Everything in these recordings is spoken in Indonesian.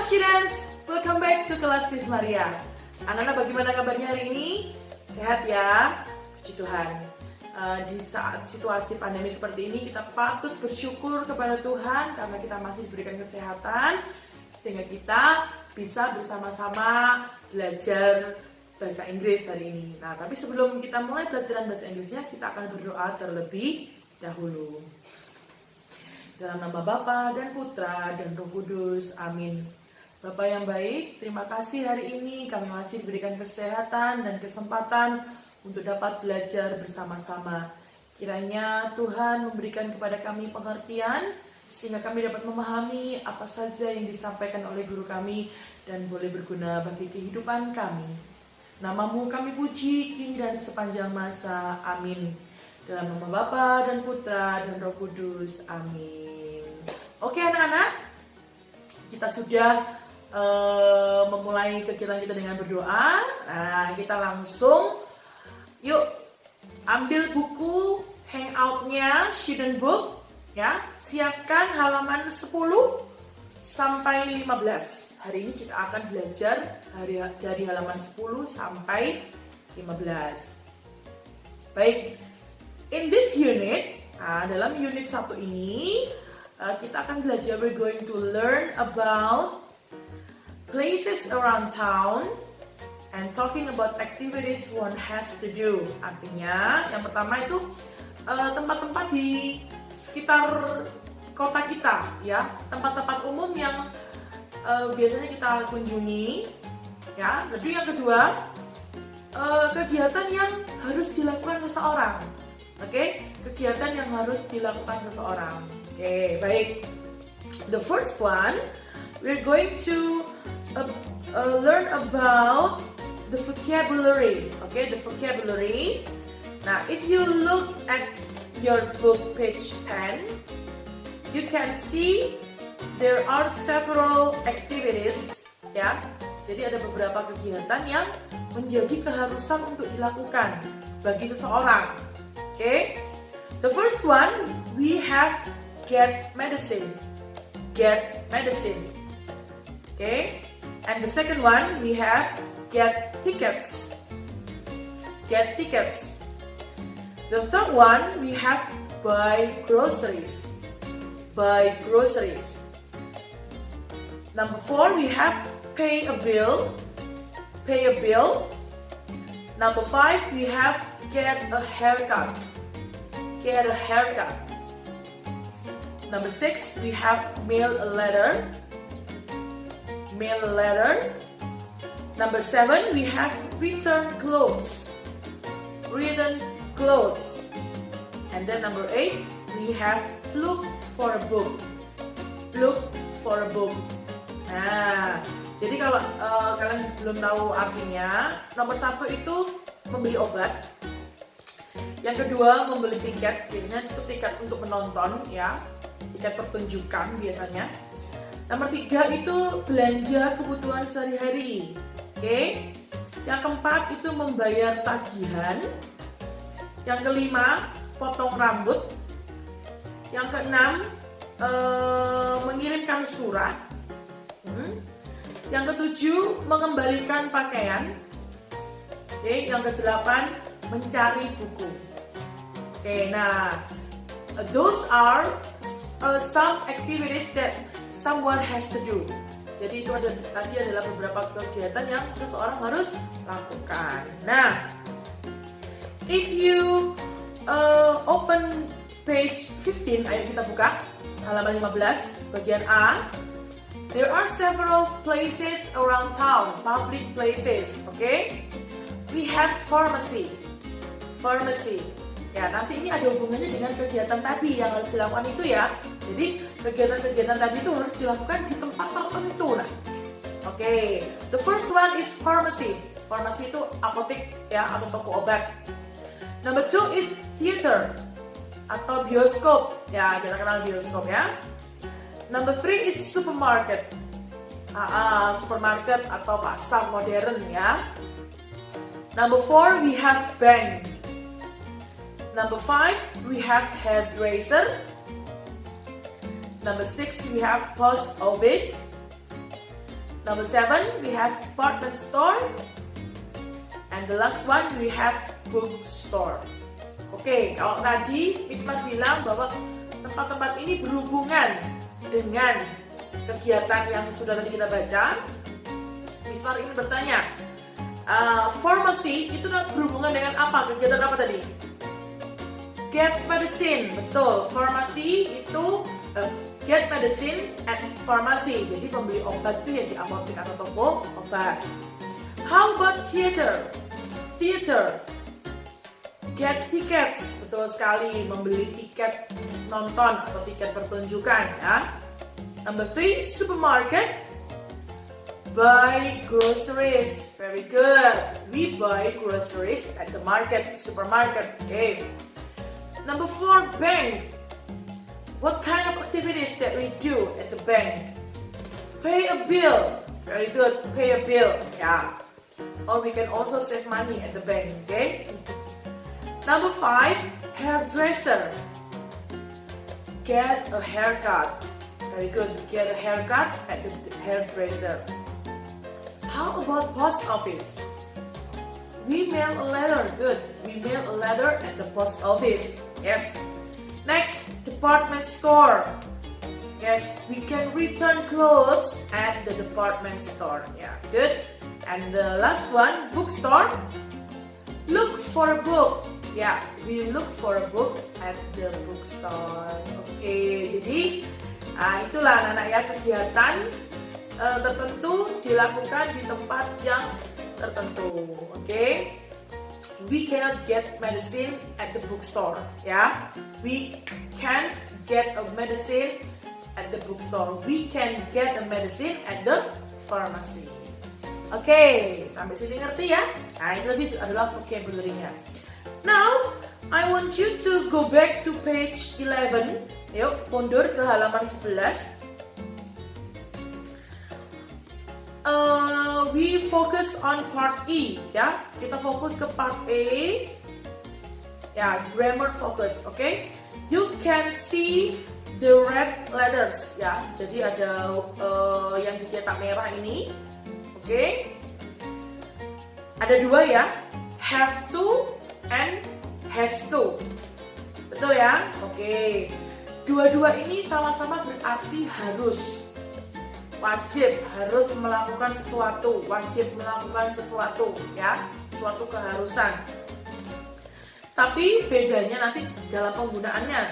students, welcome back to kelas Miss Maria. Anak-anak, bagaimana kabarnya hari ini? Sehat ya? Puji Tuhan. Di saat situasi pandemi seperti ini, kita patut bersyukur kepada Tuhan karena kita masih diberikan kesehatan sehingga kita bisa bersama-sama belajar bahasa Inggris hari ini. Nah, tapi sebelum kita mulai pelajaran bahasa Inggrisnya, kita akan berdoa terlebih dahulu. Dalam nama Bapa dan Putra dan Roh Kudus, amin. Bapa yang baik, terima kasih hari ini kami masih diberikan kesehatan dan kesempatan untuk dapat belajar bersama-sama. Kiranya Tuhan memberikan kepada kami pengertian sehingga kami dapat memahami apa saja yang disampaikan oleh guru kami dan boleh berguna bagi kehidupan kami. Namamu kami puji kini dan sepanjang masa, amin. Dalam nama Bapa dan Putra dan Roh Kudus, amin. Oke anak-anak, kita sudah memulai kegiatan kita dengan berdoa. Nah, kita langsung yuk ambil buku hangoutnya student book ya. Siapkan halaman 10 sampai 15. Hari ini kita akan belajar dari halaman 10 sampai 15. Baik, in this unit, dalam unit 1 ini kita akan belajar, we're going to learn about places around town and talking about activities one has to do. Artinya, yang pertama itu tempat-tempat di sekitar kota kita, ya, tempat-tempat umum yang biasanya kita kunjungi, ya. Lalu yang kedua, kegiatan yang harus dilakukan seseorang, oke? Kegiatan yang harus dilakukan seseorang. Oke, baik. The first one, we're going to learn about the vocabulary. Okay, the vocabulary. Now, if you look at your book, page 10, you can see there are several activities. Ya, jadi ada beberapa kegiatan yang menjadi keharusan untuk dilakukan bagi seseorang. Okay, the first one we have get medicine. Get medicine. Okay? And the second one we have get tickets. Get tickets. The third one we have buy groceries. Buy groceries. Number 4 we have pay a bill. Pay a bill. Number 5 we have get a haircut. Get a haircut. Number 6, we have mail a letter. Mail a letter. Number 7, we have return clothes. Return clothes. And then number 8, we have look for a book. Look for a book. Nah, jadi kalau kalian belum tahu artinya, nomor 1 itu membeli obat. Yang kedua, membeli tiket. Biasanya itu tiket untuk menonton, ya. Tiket pertunjukan biasanya. Nomor 3 itu belanja kebutuhan sehari-hari. Oke. Yang keempat itu membayar tagihan. Yang kelima, potong rambut. Yang keenam, mengirimkan surat. Yang ketujuh, mengembalikan pakaian. Oke. Yang kedelapan, mencari buku. Oke, nah, those are some activities that someone has to do. Jadi itu tadi adalah beberapa kegiatan yang seseorang harus lakukan. Nah, if you open page 15, ayo kita buka halaman 15, bagian A. There are several places around town, public places, okay? We have pharmacy. Pharmacy. Ya, nanti ini ada hubungannya dengan kegiatan tadi yang harus dilakukan itu ya. Jadi kegiatan-kegiatan tadi itu harus dilakukan di tempat tertentu. Nah, oke. The first one is pharmacy. Pharmacy itu apotek ya atau toko obat. Number 2 is theater atau bioskop. Ya, kita kenal bioskop ya. Number 3 is supermarket. Supermarket atau pasar modern ya. Number 4 we have bank. Number 5, we have hairdresser. Number 6, we have post office. Number 7, we have department store. And the last one, we have bookstore. Oke, kalau tadi Miss Mat bilang bahwa tempat-tempat ini berhubungan dengan kegiatan yang sudah tadi kita baca, Miss Mat ingin bertanya, pharmacy itu berhubungan dengan apa? Kegiatan apa tadi? Get medicine, betul. Pharmacy itu get medicine at pharmacy. Jadi membeli obat itu ya di apotek atau toko obat. How about theater? Theater. Get tickets, betul sekali, membeli tiket nonton atau tiket pertunjukan ya. Number 3, supermarket. Buy groceries. Very good. We buy groceries at the market, supermarket. Okay. Number 4, bank. What kind of activities that we do at the bank? Pay a bill. Very good. Pay a bill. Yeah. Or we can also save money at the bank. Okay. Number 5, hairdresser. Get a haircut. Very good. Get a haircut at the hairdresser. How about post office? We mail a letter. Good. We mail a letter at the post office. Yes. Next, department store. Yes, we can return clothes at the department store. Yeah, good. And the last one, bookstore. Look for a book. Yeah, we look for a book at the bookstore. Oke, jadi itulah anak-anak ya, kegiatan tertentu dilakukan di tempat yang tertentu. Oke. We cannot get medicine at the bookstore. Ya, we can't get a medicine at the bookstore. We can get a medicine at the pharmacy. Oke, sampai sini ngerti ya? Nah, itu tadi adalah vocabulary-nya. Now, I want you to go back to page 11. Yuk, mundur ke halaman 11. We focus on part E, ya. Kita fokus ke part E. Ya, grammar focus, oke? You can see the red letters, ya. Jadi ada yang dicetak merah ini, oke? Ada dua ya, have to and has to. Betul ya? Oke. Dua-dua ini sama-sama berarti harus. Wajib, harus melakukan sesuatu, wajib melakukan sesuatu, ya, suatu keharusan. Tapi bedanya nanti dalam penggunaannya.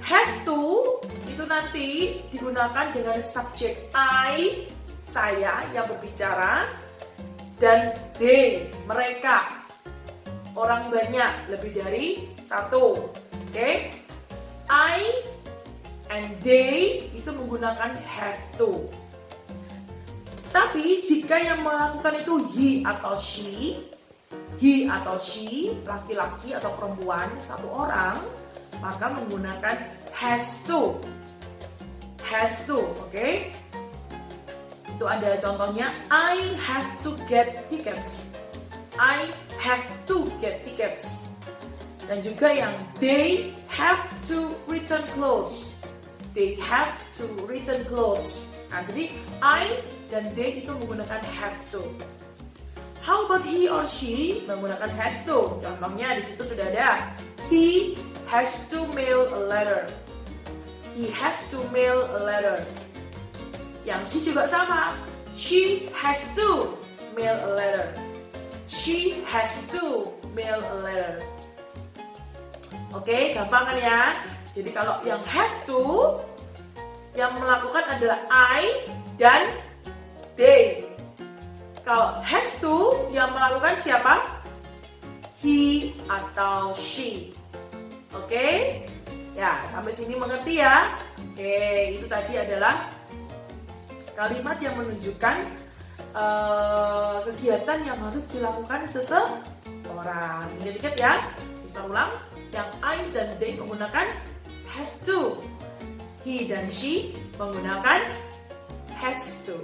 Have to itu nanti digunakan dengan subjek I, saya yang berbicara, dan they, mereka, orang banyak, lebih dari satu. Oke? I and they itu menggunakan have to. Tapi jika yang melakukan itu he atau she, laki-laki atau perempuan, satu orang, maka menggunakan has to. Has to, oke? Itu ada contohnya, I have to get tickets. I have to get tickets. Dan juga yang they have to return clothes. They have to return clothes. Nah, jadi I dan they itu menggunakan have to. How about he or she menggunakan has to? Contohnya di situ sudah ada. He has to mail a letter. He has to mail a letter. Yang she juga sama. She has to mail a letter. She has to mail a letter. Oke, gampang kan ya? Jadi kalau yang have to, yang melakukan adalah I dan they. Kalau has to, yang melakukan siapa? He atau she. Oke? Ya, sampai sini mengerti ya? Oke, itu tadi adalah kalimat yang menunjukkan kegiatan yang harus dilakukan seseorang. Ingat-ingat ya? Bisa ulang. Yang I dan they menggunakan have to. He dan she menggunakan has to.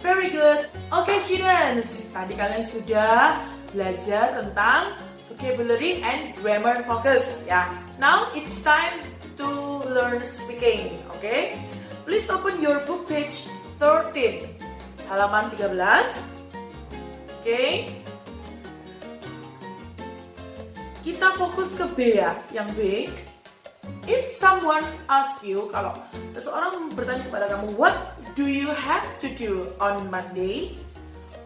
Very good. Okay, students. Tadi kalian sudah belajar tentang vocabulary and grammar focus. Ya. Now it's time to learn speaking. Okay. Please open your book page 13. halaman 13. Oke. Kita fokus ke B ya, yang B. If someone asks you, kalau seseorang bertanya kepada kamu, what do you have to do on Monday?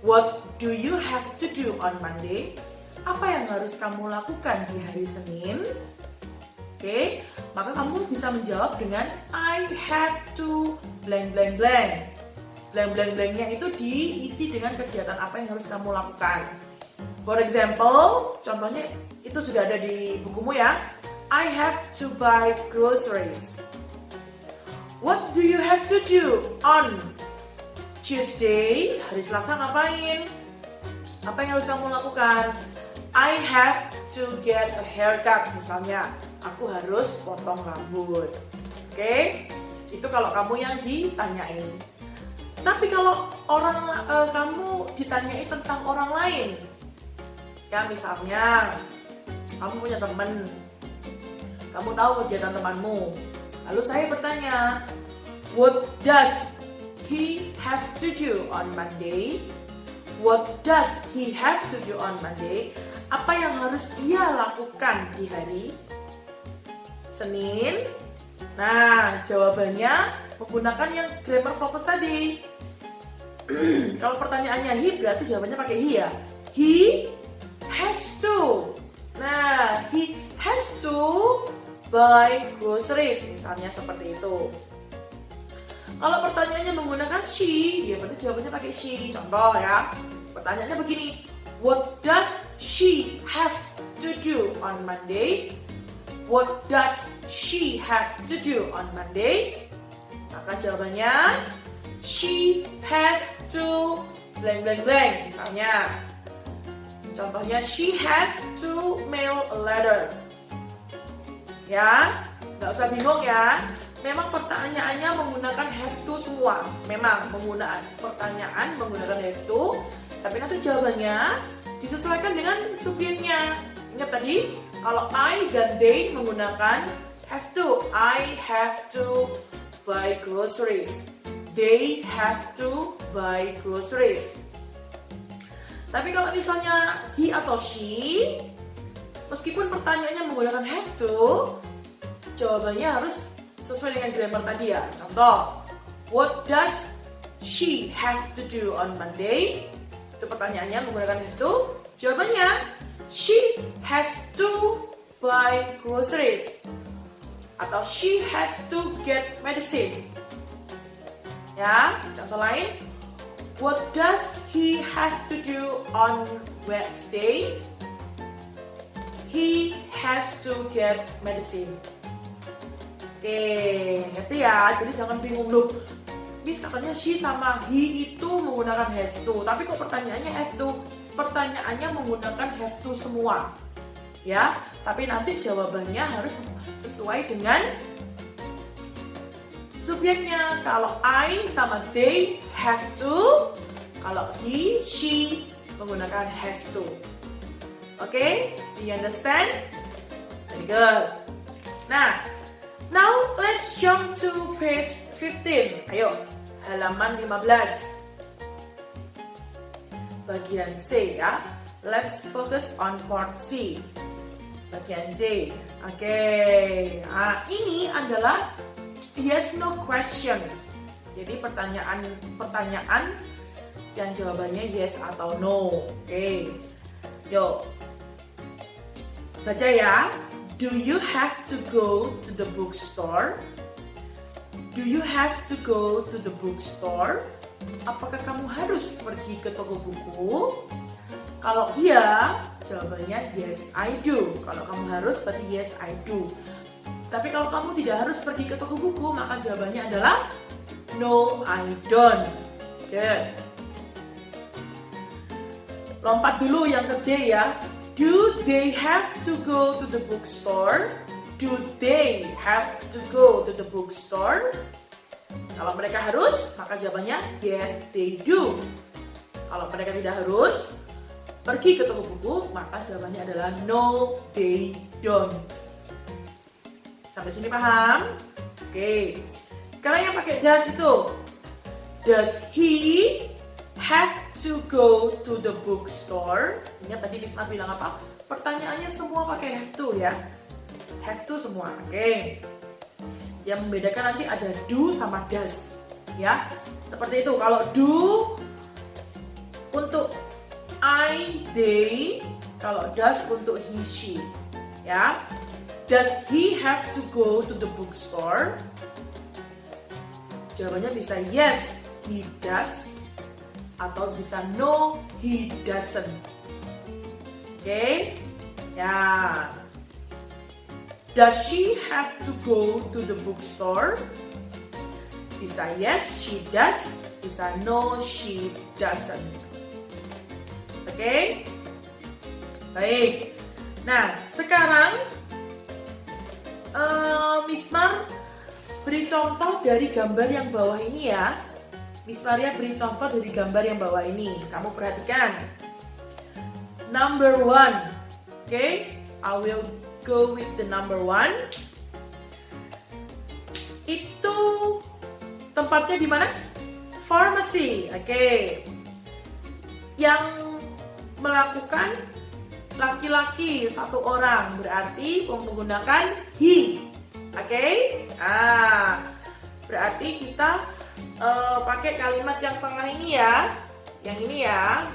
What do you have to do on Monday? Apa yang harus kamu lakukan di hari Senin? Oke, maka kamu bisa menjawab dengan I have to blank blank blank. Blank blank blanknya itu diisi dengan kegiatan apa yang harus kamu lakukan. For example, contohnya itu sudah ada di bukumu ya. I have to buy groceries. What do you have to do on Tuesday? Hari Selasa ngapain? Apa yang harus kamu lakukan? I have to get a haircut. Misalnya, aku harus potong rambut. Oke? Itu kalau kamu yang ditanyain. Tapi kalau kamu ditanyai tentang orang lain, ya misalnya kamu punya teman, kamu tahu kegiatan temanmu, lalu saya bertanya, what does he have to do on Monday? What does he have to do on Monday? Apa yang harus dia lakukan di hari Senin? Nah, jawabannya menggunakan yang grammar fokus tadi. Kalau pertanyaannya he, berarti jawabannya pakai he ya. He has to. Nah, he has to buy groceries, misalnya seperti itu. Kalau pertanyaannya menggunakan she, ya berarti jawabannya pakai she. Contoh ya, pertanyaannya begini, what does she have to do on Monday? What does she have to do on Monday? Maka jawabannya, she has to blank blank blank. Misalnya, contohnya she has to mail a letter. Ya, nggak usah bingung ya. Memang pertanyaannya menggunakan have to semua. Memang pertanyaan menggunakan have to, tapi nanti jawabannya disesuaikan dengan subjeknya. Ingat tadi, kalau I dan they menggunakan have to. I have to buy groceries. They have to buy groceries. Tapi kalau misalnya he atau she, meskipun pertanyaannya menggunakan have to, jawabannya harus sesuai dengan grammar tadi ya. Contoh, what does she have to do on Monday? Itu pertanyaannya menggunakan have to. Jawabannya, she has to buy groceries. Atau she has to get medicine. Ya, contoh lain, what does he have to do on Wednesday? He has to get medicine. Oke, ngerti ya? Jadi jangan bingung loh. Miss katanya she sama he itu menggunakan has to, tapi kok pertanyaannya have to? Pertanyaannya menggunakan have to semua. Ya, tapi nanti jawabannya harus sesuai dengan subjeknya. Kalau I sama they have to, kalau he, she menggunakan has to. Oke, do you understand? Very good. Now let's jump to page 15. Ayo, halaman 15. Bagian C ya. Let's focus on part C. Bagian C. Oke. Nah, ini adalah yes no questions. Jadi pertanyaan yang jawabannya yes atau no. Oke. Yuk. Baca ya. Do you have to go to the bookstore? Do you have to go to the bookstore? Apakah kamu harus pergi ke toko buku? Kalau iya, jawabannya yes I do. Kalau kamu harus, berarti yes I do. Tapi kalau kamu tidak harus pergi ke toko buku, maka jawabannya adalah no I don't. Good. Lompat dulu yang ke D ya. Do they have to go to the bookstore? Do they have to go to the bookstore? Kalau mereka harus, maka jawabannya yes they do. Kalau mereka tidak harus pergi ke toko buku, maka jawabannya adalah no they don't. Sampai sini paham? Oke. Sekarang yang pakai does itu. Does he have to go to the bookstore. Ingat tadi Miss Mar bilang apa? Pertanyaannya semua pakai have to ya. Have to semua, oke. Yang membedakan nanti ada do sama does, ya. Seperti itu. Kalau do untuk I, they. Kalau does untuk he, she, ya. Does he have to go to the bookstore? Jawabannya bisa yes, he does. Atau bisa no, he doesn't. Oke? Ya. Does she have to go to the bookstore? Bisa yes, she does. Bisa no, she doesn't. Oke? Baik. Nah, sekarang Miss Mar beri contoh dari gambar yang bawah ini ya. Miss Maria beri contoh dari gambar yang bawah ini. Kamu perhatikan. Number 1. Okay, I will go with the number 1. Itu tempatnya di mana? Pharmacy. Okay. Yang melakukan laki-laki satu orang, berarti menggunakan he. Okay? Berarti kita pakai kalimat yang tengah ini ya. Yang ini ya.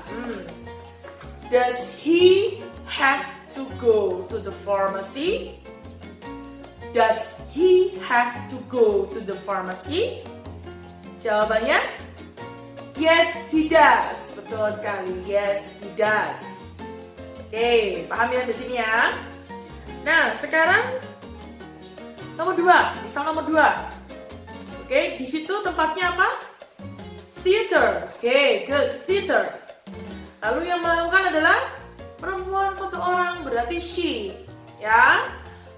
Does he have to go to the pharmacy? Does he have to go to the pharmacy? Jawabannya yes, he does. Betul sekali. Yes, he does. Oke, paham ya di sini ya? Nah, sekarang nomor 2. Misal nomor 2. Oke, di situ tempatnya apa? Theater. Oke, good. Theater. Lalu yang melakukan adalah perempuan satu orang, berarti she. Ya.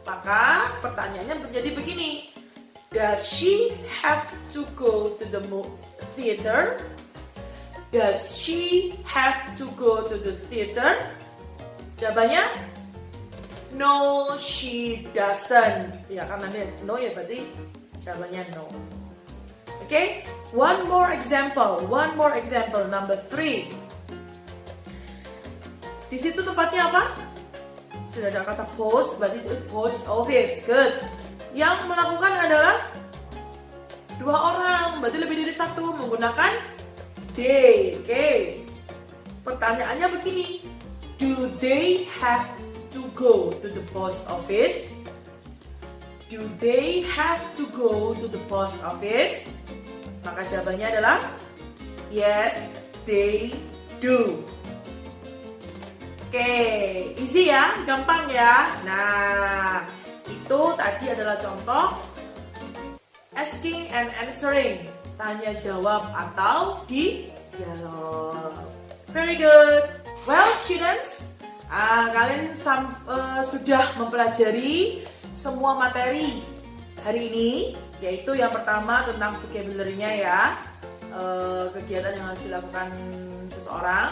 Maka pertanyaannya menjadi begini. Does she have to go to the theater? Does she have to go to the theater? Jawabannya no, she doesn't. Ya, karena dia no ya berarti jawabannya no. Okay, one more example, number 3. Di situ tempatnya apa? Sudah ada kata post, berarti itu post office, good. Yang melakukan adalah 2 orang, berarti lebih dari 1 menggunakan they. Okay. Pertanyaannya begini, do they have to go to the post office? Do they have to go to the post office? Maka jawabannya adalah yes, they do. Oke, easy ya, gampang ya. Nah, itu tadi adalah contoh asking and answering, tanya jawab atau dialog. Very good. Well, students, kalian sudah mempelajari semua materi hari ini, yaitu yang pertama tentang vocabulary-nya ya, kegiatan yang harus dilakukan seseorang,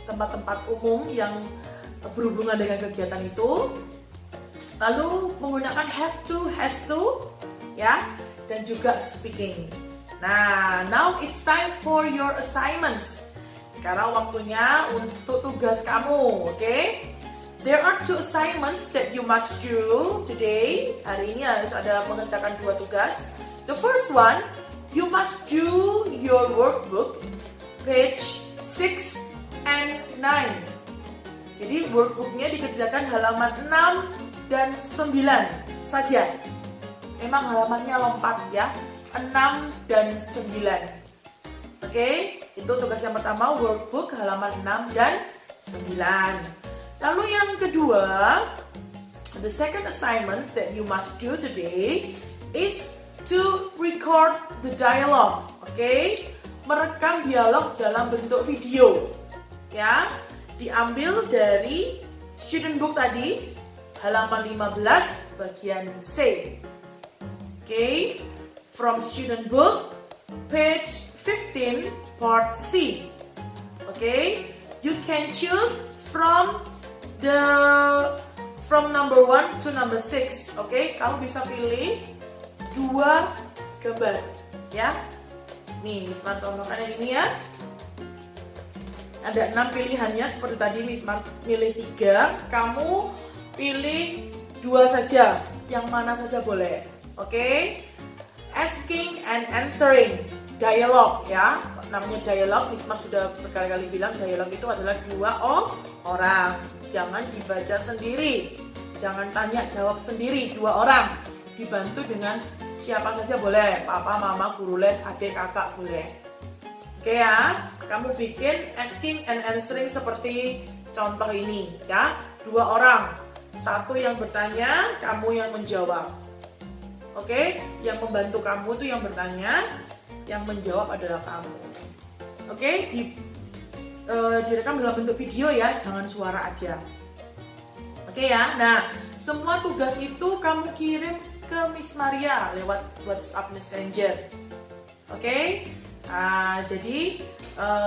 tempat-tempat umum yang berhubungan dengan kegiatan itu, lalu menggunakan have to, has to, ya, dan juga speaking. Nah, now it's time for your assignments. Sekarang waktunya untuk tugas kamu, oke? There are 2 assignments that you must do today. Hari ini harus ada mengerjakan 2 tugas. The first one, you must do your workbook, page 6 and 9. Jadi workbooknya dikerjakan halaman 6 dan 9 saja. Memang halamannya lompat ya, 6 dan 9. Oke, itu tugas yang pertama, workbook halaman 6 dan 9. Lalu yang kedua, the second assignment that you must do today is to record the dialogue. Oke, merekam dialog dalam bentuk video. Ya, diambil dari student book tadi, halaman 15 bagian C. Okay, from student book, page 15, part C. Okay, you can choose from number 1 to number 6. Okay, kamu bisa pilih 2 gambar, ya. Nih, Miss contohkan yang ini ya. Ada 6 pilihannya seperti tadi Miss Mar pilih 3, kamu pilih 2 saja, yang mana saja boleh. Oke? Asking and answering, dialog ya. Namanya dialog, Miss Mar sudah berkali-kali bilang dialog itu adalah 2 orang. Jangan dibaca sendiri, jangan tanya jawab sendiri, 2 orang. Dibantu dengan siapa saja boleh, papa, mama, guru les, adik, kakak boleh. Oke ya, kamu bikin asking and answering seperti contoh ini ya. 2 orang, 1 yang bertanya, kamu yang menjawab. Oke, yang membantu kamu tuh yang bertanya, yang menjawab adalah kamu. Oke, direkam dalam bentuk video ya, jangan suara aja. Oke ya, nah semua tugas itu kamu kirim ke Miss Maria lewat WhatsApp Messenger. Oke? Nah, jadi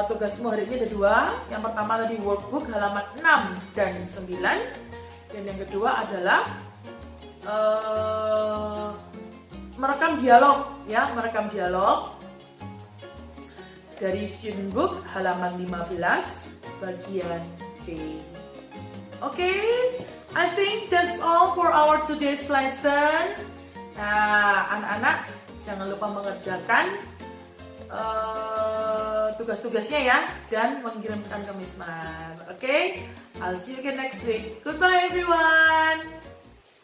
tugasmu hari ini ada 2. Yang pertama tadi workbook halaman 6 dan 9. Dan yang kedua adalah merekam dialog ya, merekam dialog dari student book halaman 15 bagian C. Oke, I think that's all for our today's lesson. Nah, anak-anak jangan lupa mengerjakan tugas-tugasnya ya, dan mengirimkan ke Miss Mar. Oke, I'll see you again next week. Goodbye everyone.